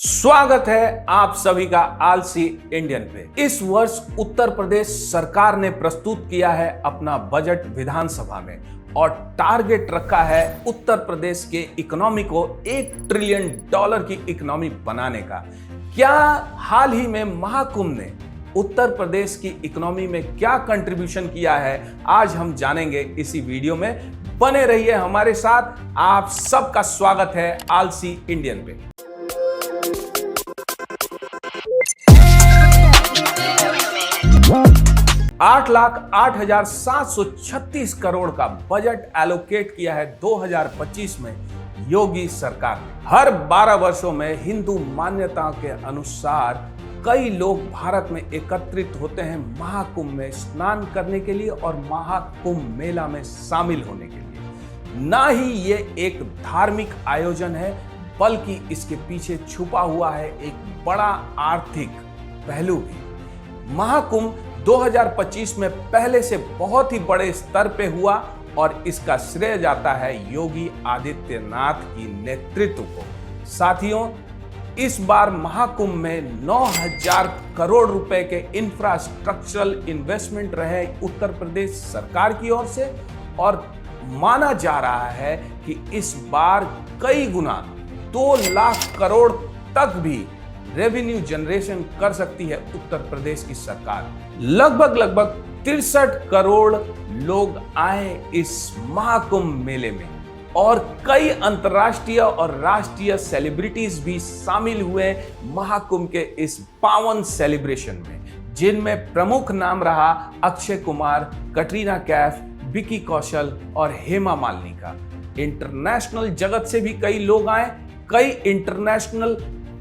स्वागत है आप सभी का आलसी इंडियन पे। इस वर्ष उत्तर प्रदेश सरकार ने प्रस्तुत किया है अपना बजट विधानसभा में और टारगेट रखा है उत्तर प्रदेश के इकोनॉमी को $1 ट्रिलियन की इकोनॉमी बनाने का। क्या हाल ही में महाकुंभ ने उत्तर प्रदेश की इकोनॉमी में क्या कंट्रीब्यूशन किया है, आज हम जानेंगे इसी वीडियो में। बने रहिए हमारे साथ। आप सबका स्वागत है आलसी इंडियन पे। 8,08,736 करोड़ का बजट एलोकेट किया है 2025 में योगी सरकार ने। हर 12 वर्षों में हिंदू मान्यताओं के अनुसार कई लोग भारत में एकत्रित होते हैं महाकुंभ में स्नान करने के लिए और महाकुंभ मेला में शामिल होने के लिए। ना ही ये एक धार्मिक आयोजन है, बल्कि इसके पीछे छुपा हुआ है एक बड़ा आर्थिक पहलू भी। महाकुंभ 2025 में पहले से बहुत ही बड़े स्तर पे हुआ और इसका श्रेय जाता है योगी आदित्यनाथ की नेतृत्व को। साथियों, इस बार महाकुंभ में 9,000 करोड़ रुपए के इंफ्रास्ट्रक्चरल इन्वेस्टमेंट रहे उत्तर प्रदेश सरकार की ओर से और माना जा रहा है कि इस बार कई गुना 2 लाख करोड़ तक भी रेवेन्यू जनरेशन कर सकती है उत्तर प्रदेश की सरकार। लगभग 63 करोड़ लोग आए इस महाकुंभ मेले में और कई अंतर्राष्ट्रीय और राष्ट्रीय सेलिब्रिटीज भी शामिल हुए महाकुंभ के इस पावन सेलिब्रेशन में, जिनमें प्रमुख नाम रहा अक्षय कुमार, कटरीना कैफ, विकी कौशल और हेमा मालिनी का। इंटरनेशनल जगत से भी कई लोग आए, कई इंटरनेशनल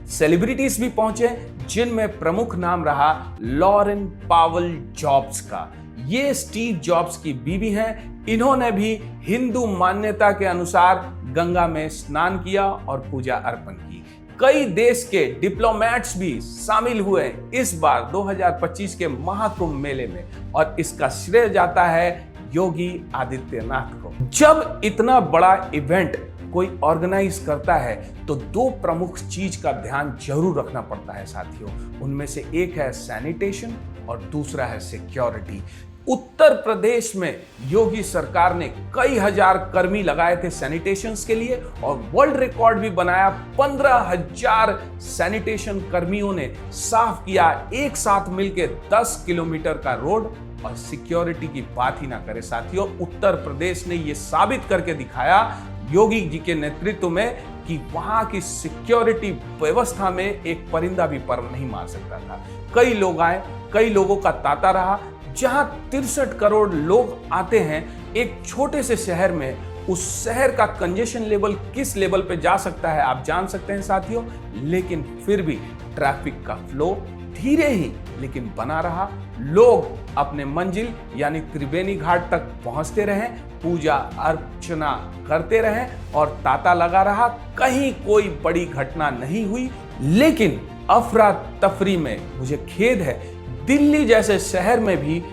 सेलिब्रिटीज भी पहुंचे, जिनमें प्रमुख नाम रहा लॉरेन पावल जॉब्स का। ये स्टीव जॉब्स की बीवी हैं। इन्होंने भी हिंदू मान्यता के अनुसार गंगा में स्नान किया और पूजा अर्पण की। कई देश के डिप्लोमेट्स भी शामिल हुए इस बार 2025 के महाकुंभ मेले में और इसका श्रेय जाता है योगी आदित्यनाथ को। जब इतना बड़ा इवेंट कोई ऑर्गेनाइज करता है तो 2 प्रमुख चीज का ध्यान जरूर रखना पड़ता है साथियों। उनमें से एक है सैनिटेशन और दूसरा है सिक्योरिटी। उत्तर प्रदेश में योगी सरकार ने कई हजार कर्मी लगाए थे सैनिटेशंस के लिए और वर्ल्ड रिकॉर्ड भी बनाया। 15,000 सैनिटेशन कर्मियों ने साफ किया एक साथ मिलकर 10 किलोमीटर का रोड। और सिक्योरिटी की बात ही ना करें साथियों, उत्तर प्रदेश ने यह साबित करके दिखाया योगी जी के नेतृत्व में कि वहां की सिक्योरिटी व्यवस्था में एक परिंदा भी पर नहीं मार सकता था। कई लोग आए, कई लोगों का तांता रहा। जहां 63 करोड़ लोग आते हैं एक छोटे से शहर में, उस शहर का कंजेशन लेवल किस लेवल पे जा सकता है आप जान सकते हैं साथियों। लेकिन फिर भी ट्रैफिक का फ्लो धीरे ही लेकिन बना रहा। लोग अपने मंजिल यानी त्रिवेणी घाट तक पहुंचते रहे, पूजा अर्चना करते रहे और तांता लगा रहा। कहीं कोई बड़ी घटना नहीं हुई। लेकिन अफरा तफरी में मुझे खेद है, दिल्ली जैसे शहर में भी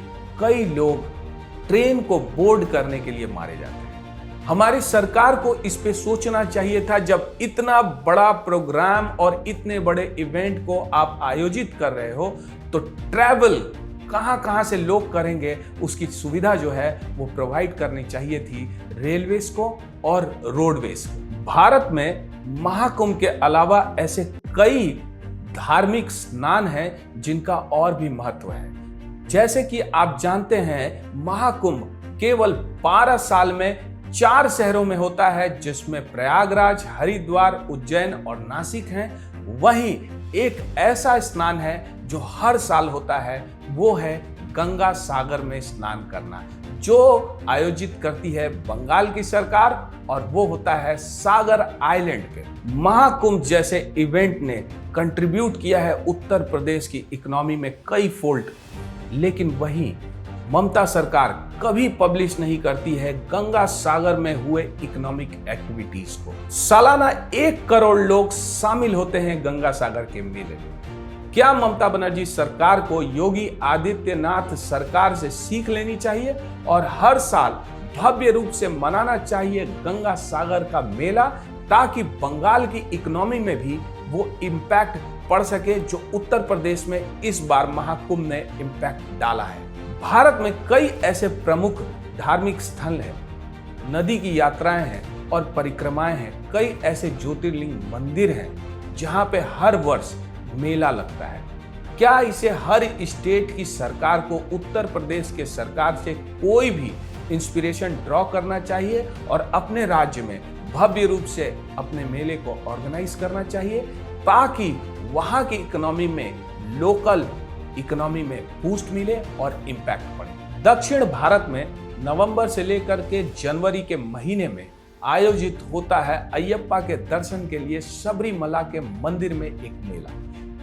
कई लोग ट्रेन को बोर्ड करने के लिए मारे जाते हैं। हमारी सरकार को इस पे सोचना चाहिए था। जब इतना बड़ा प्रोग्राम और इतने बड़े इवेंट को आप आयोजित कर रहे हो तो ट्रैवल कहां से लोग करेंगे, उसकी सुविधा जो है वो प्रोवाइड करनी चाहिए थी रेलवेज को और रोडवेज को। भारत में महाकुंभ के अलावा ऐसे कई धार्मिक स्नान हैं जिनका और भी महत्व है। जैसे कि आप जानते हैं, महाकुंभ केवल 12 साल में 4 शहरों में होता है, जिसमें प्रयागराज, हरिद्वार, उज्जैन और नासिक हैं। वहीं एक ऐसा स्नान है जो हर साल होता है, वो है गंगा सागर में स्नान करना, जो आयोजित करती है बंगाल की सरकार और वो होता है सागर आइलैंड पे। महाकुंभ जैसे इवेंट ने कंट्रीब्यूट किया है उत्तर प्रदेश की इकोनॉमी में कई फोल्ड। लेकिन वहीं ममता सरकार कभी पब्लिश नहीं करती है गंगा सागर में हुए इकोनॉमिक एक्टिविटीज को। सालाना 1 करोड़ लोग शामिल होते हैं गंगा सागर के मेले में। क्या ममता बनर्जी सरकार को योगी आदित्यनाथ सरकार से सीख लेनी चाहिए और हर साल भव्य रूप से मनाना चाहिए गंगा सागर का मेला, ताकि बंगाल की इकोनॉमी में भी वो इम्पैक्ट पड़ सके जो उत्तर प्रदेश में इस बार महाकुंभ ने इम्पैक्ट डाला है। भारत में कई ऐसे प्रमुख धार्मिक स्थल हैं, नदी की यात्राएं हैं और परिक्रमाएं हैं। कई ऐसे ज्योतिर्लिंग मंदिर हैं जहां पे हर वर्ष मेला लगता है। क्या इसे हर स्टेट की सरकार को उत्तर प्रदेश के सरकार से कोई भी इंस्पिरेशन ड्रॉ करना चाहिए और अपने राज्य में भव्य रूप से अपने मेले को ऑर्गेनाइज करना चाहिए ताकि वहां की इकोनॉमी में, लोकल इकोनॉमी में बूस्ट मिले और इम्पैक्ट पड़े। दक्षिण भारत में नवंबर से लेकर के जनवरी के महीने में आयोजित होता है अयप्पा के दर्शन के लिए सबरीमला के मंदिर में एक मेला।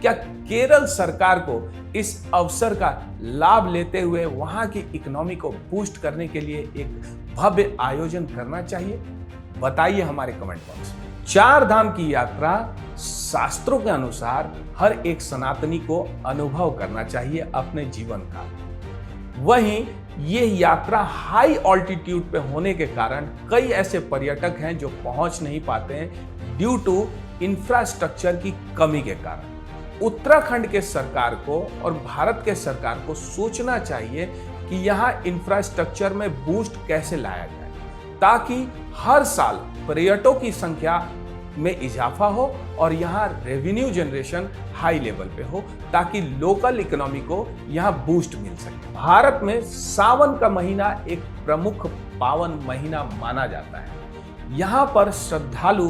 क्या केरल सरकार को इस अवसर का लाभ लेते हुए वहां की इकोनॉमी को बूस्ट करने के लिए एक भव्य आयोजन करना चाहिए? बताइए हमारे कमेंट बॉक्स में। चार धाम की यात्रा शास्त्रों के अनुसार हर एक सनातनी को अनुभव करना चाहिए अपने जीवन का। वहीं ये यात्रा हाई ऑल्टीट्यूड पे होने के कारण कई ऐसे पर्यटक हैं जो पहुंच नहीं पाते हैं ड्यू टू इंफ्रास्ट्रक्चर की कमी के कारण। उत्तराखंड के सरकार को और भारत के सरकार को सोचना चाहिए कि यहाँ इंफ्रास्ट्रक्चर में बूस्ट कैसे लाया जाए ताकि हर साल पर्यटकों की संख्या में इजाफा हो और यहाँ रेवेन्यू जनरेशन हाई लेवल पे हो ताकि लोकल इकोनॉमी को यहाँ बूस्ट मिल सके। भारत में सावन का महीना एक प्रमुख पावन महीना माना जाता है। यहाँ पर श्रद्धालु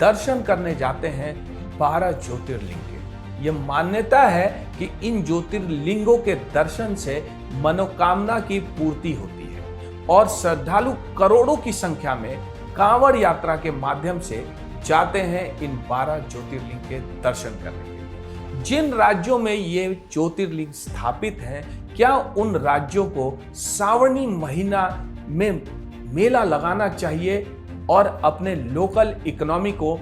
दर्शन करने जाते हैं 12 ज्योतिर्लिंग के। यह मान्यता है कि इन ज्योतिर्लिंगों के दर्शन से मनोकामना की पूर्ति होती है और श्रद्धालु करोड़ों की संख्या में कांवड़ यात्रा के माध्यम से जाते हैं इन 12 ज्योतिर्लिंग के दर्शन करने के लिए। जिन राज्यों में ये ज्योतिर्लिंग स्थापित हैं, क्या उन राज्यों को सावनी महीना में मेला लगाना चाहिए और अपने लोकल इकोनॉमी को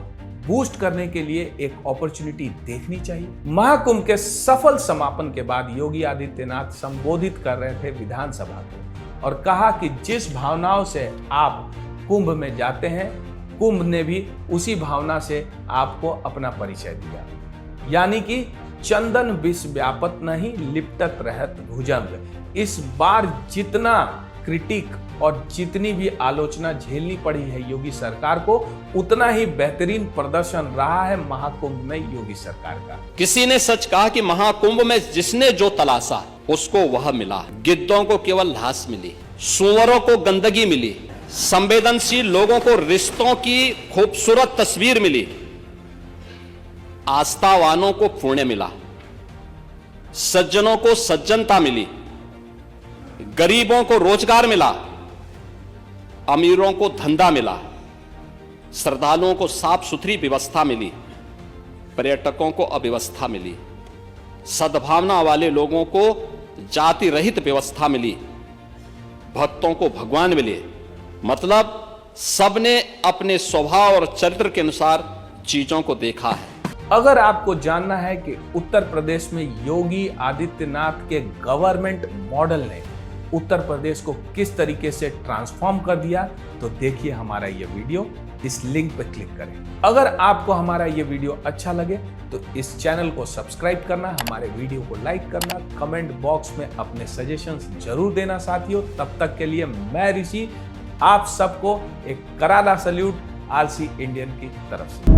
बूस्ट करने के लिए एक अपॉर्चुनिटी देखनी चाहिए। महाकुंभ के सफल समापन के बाद योगी आदित्यनाथ संबोधित कर रहे थे विधानसभा को और कहा कि जिस भावनाओं से आप कुंभ में जाते हैं, कुंभ ने भी उसी भावना से आपको अपना परिचय दिया। यानी कि चंदन विष व्यापत नहीं, लिपटत रहत भुजंग। इस बार जितना क्रिटिक और जितनी भी आलोचना झेलनी पड़ी है योगी सरकार को, उतना ही बेहतरीन प्रदर्शन रहा है महाकुंभ में योगी सरकार का। किसी ने सच कहा कि महाकुंभ में जिसने जो तलाशा उसको वह मिला। गिद्धों को केवल घास मिली, सुअरों को गंदगी मिली, संवेदनशील लोगों को रिश्तों की खूबसूरत तस्वीर मिली, आस्थावानों को पुण्य मिला, सज्जनों को सज्जनता मिली, गरीबों को रोजगार मिला, अमीरों को धंधा मिला, श्रद्धालुओं को साफ सुथरी व्यवस्था मिली, पर्यटकों को अव्यवस्था मिली, सद्भावना वाले लोगों को जाति रहित व्यवस्था मिली, भक्तों को भगवान मिले। मतलब सबने अपने स्वभाव और चरित्र के अनुसार चीजों को देखा है। अगर आपको जानना है कि उत्तर प्रदेश में योगी आदित्यनाथ के गवर्नमेंट मॉडल ने उत्तर प्रदेश को किस तरीके से ट्रांसफॉर्म कर दिया, तो देखिए हमारा ये वीडियो, इस लिंक पर क्लिक करें। अगर आपको हमारा ये वीडियो अच्छा लगे तो इस चैनल को सब्सक्राइब करना, हमारे वीडियो को लाइक करना, कमेंट बॉक्स में अपने सजेशंस जरूर देना साथियों। तब तक के लिए मैं ऋषि आप सबको एक करारा सल्यूट आलसी इंडियन की तरफ से।